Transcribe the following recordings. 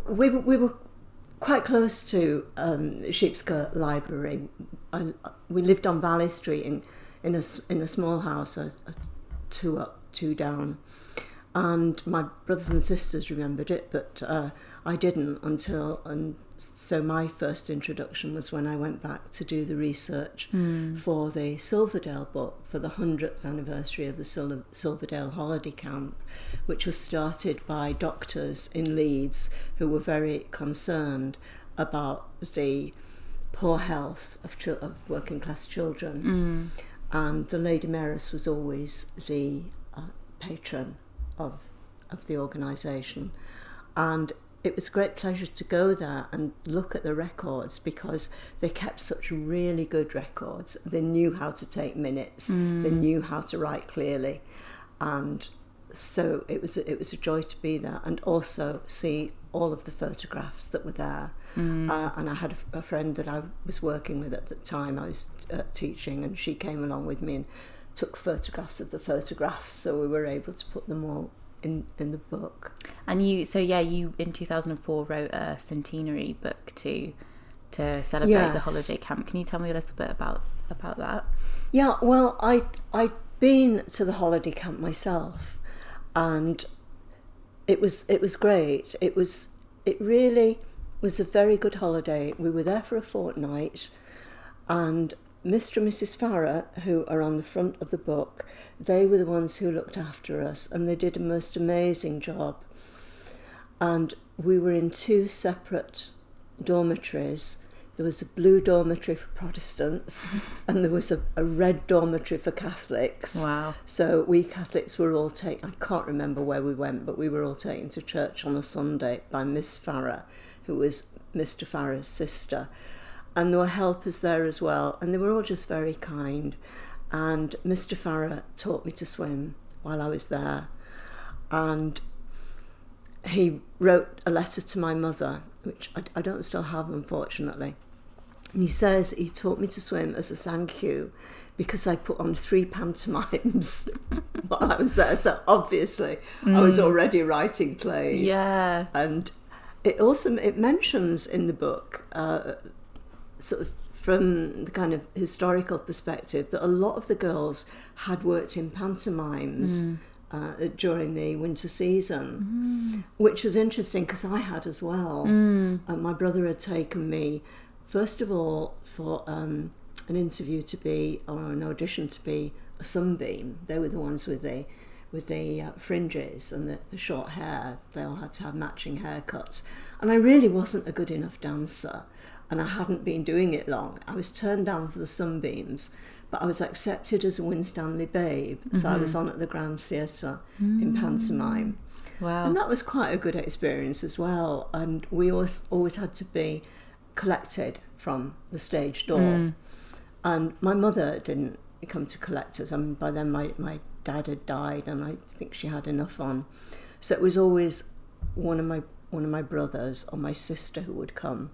we were quite close to Sheepskirt Library. We lived on Valley Street in a small house, a 2 up, 2 down. And my brothers and sisters remembered it, but I didn't and so my first introduction was when I went back to do the research for the Silverdale book for the 100th anniversary of the Silverdale Holiday Camp, which was started by doctors in Leeds who were very concerned about the poor health of working class children. And the Lady Mayoress was always the patron of the organisation, and it was a great pleasure to go there and look at the records, because they kept such really good records. They knew how to take minutes, they knew how to write clearly, and so it was a joy to be there and also see all of the photographs that were there. And I had a friend that I was working with at the time. I was teaching, and she came along with me and took photographs of the photographs, so we were able to put them all in the book. And you in 2004 wrote a centenary book to celebrate the holiday camp. Can you tell me a little bit about that? Yeah, well, I'd been to the holiday camp myself, and it was great. It really was a very good holiday. We were there for a fortnight, and Mr. and Mrs. Farrer, who are on the front of the book, they were the ones who looked after us, and they did a most amazing job. And we were in 2 separate dormitories. There was a blue dormitory for Protestants, and there was a red dormitory for Catholics. Wow. So we Catholics were all taken, I can't remember where we went, but we were all taken to church on a Sunday by Miss Farrer, who was Mr. Farrer's sister. And there were helpers there as well, and they were all just very kind. And Mr. Farrer taught me to swim while I was there. And he wrote a letter to my mother, which I don't still have, unfortunately. And he says he taught me to swim as a thank you because I put on 3 pantomimes while I was there. So obviously I was already writing plays. Yeah. And it mentions in the book, sort of from the kind of historical perspective, that a lot of the girls had worked in pantomimes during the winter season, which was interesting because I had as well. My brother had taken me, first of all, for an interview or an audition to be a sunbeam. They were the ones with the fringes and the short hair. They all had to have matching haircuts. And I really wasn't a good enough dancer, and I hadn't been doing it long. I was turned down for the sunbeams, but I was accepted as a Winstanley babe, so I was on at the Grand Theatre in pantomime. Wow. And that was quite a good experience as well, and we always had to be collected from the stage door. And my mother didn't come to collect us. I mean, by then my dad had died, and I think she had enough on. So it was always one of my brothers or my sister who would come.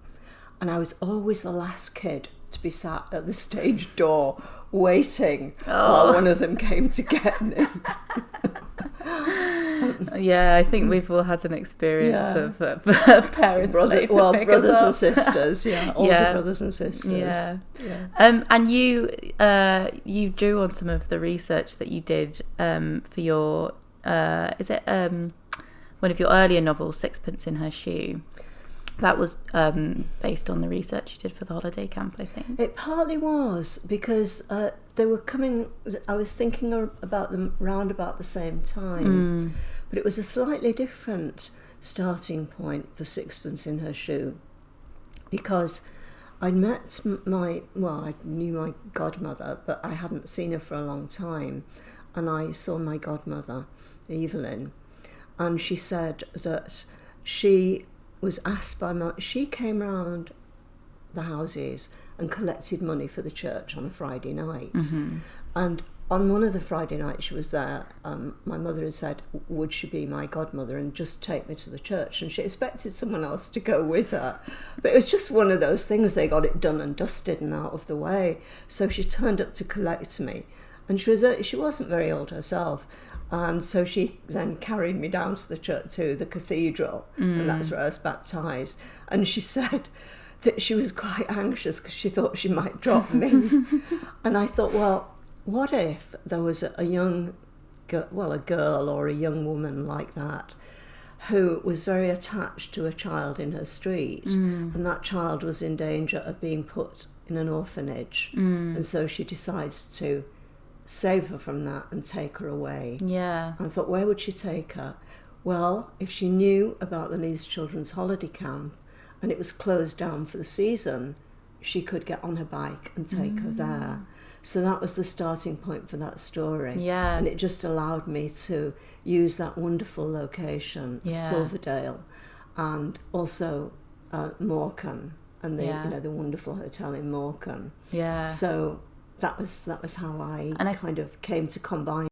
And I was always the last kid to be sat at the stage door waiting while one of them came to get me. Yeah, I think we've all had an experience of parents late to pick brothers us up. and sisters, older brothers and sisters. Yeah. And you drew on some of the research that you did for your one of your earlier novels, Sixpence in Her Shoe. That was based on the research you did for the holiday camp, I think. It partly was, because they were coming, I was thinking about them round about the same time, but it was a slightly different starting point for Sixpence in Her Shoe, because I knew my godmother, but I hadn't seen her for a long time, and I saw my godmother, Evelyn, and she said that she was asked she came round the houses and collected money for the church on a Friday night. And on one of the Friday nights she was there, my mother had said, would she be my godmother and just take me to the church? And she expected someone else to go with her. But it was just one of those things, they got it done and dusted and out of the way. So she turned up to collect me, And she wasn't very old herself. And so she then carried me down to the church, to the cathedral, and that's where I was baptised. And she said that she was quite anxious because she thought she might drop me. And I thought, well, what if there was a girl or a young woman like that who was very attached to a child in her street, and that child was in danger of being put in an orphanage, and so she decides to save her from that and take her away. Yeah. And I thought, where would she take her? Well, if she knew about the Leeds Children's Holiday Camp and it was closed down for the season, she could get on her bike and take her there. So that was the starting point for that story. Yeah. And it just allowed me to use that wonderful location of Silverdale, and also Morecambe, and the wonderful hotel in Morecambe. Yeah. So that was how I kind of came to combine